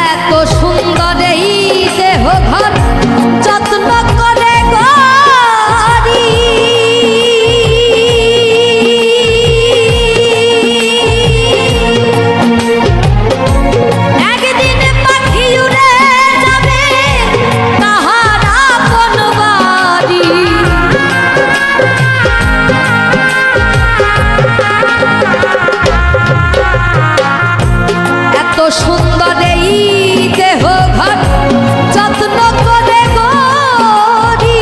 এত সুন্দর এই দেহ ঘর যত্ন করে গড়ি একদিন পাখি উড়ে যাবে তাহার আপন বাড়ি এত সুন্দর এই দেহ ঘর যত্ন করে গড়ি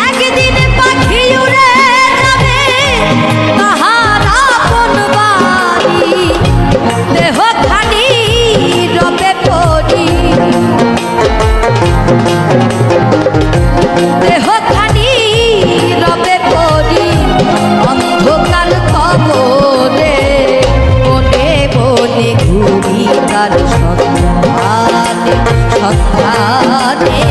একদিন পাখি উড়ে যাবে তাহার আপন বাড়ি দেহ খানি রবে পড়ি দেহ খানি রবে পড়ি অন্ধকার কবরে বনে বনে ঘুরি তার সন্ধানে সন্ধানে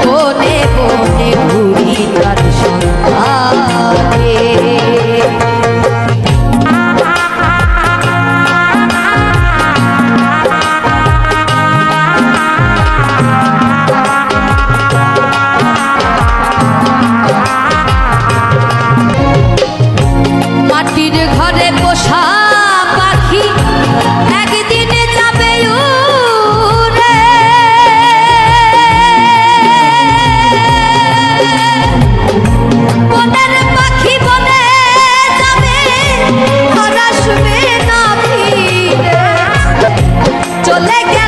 বনে বনে ঘুরি তার সন্ধানে মাটির ঘরে পোষা পাখি একদিনে যাবে উড়ে বনের পাখি বনে যাবে আর আসবে না ফিরে চলে গেছে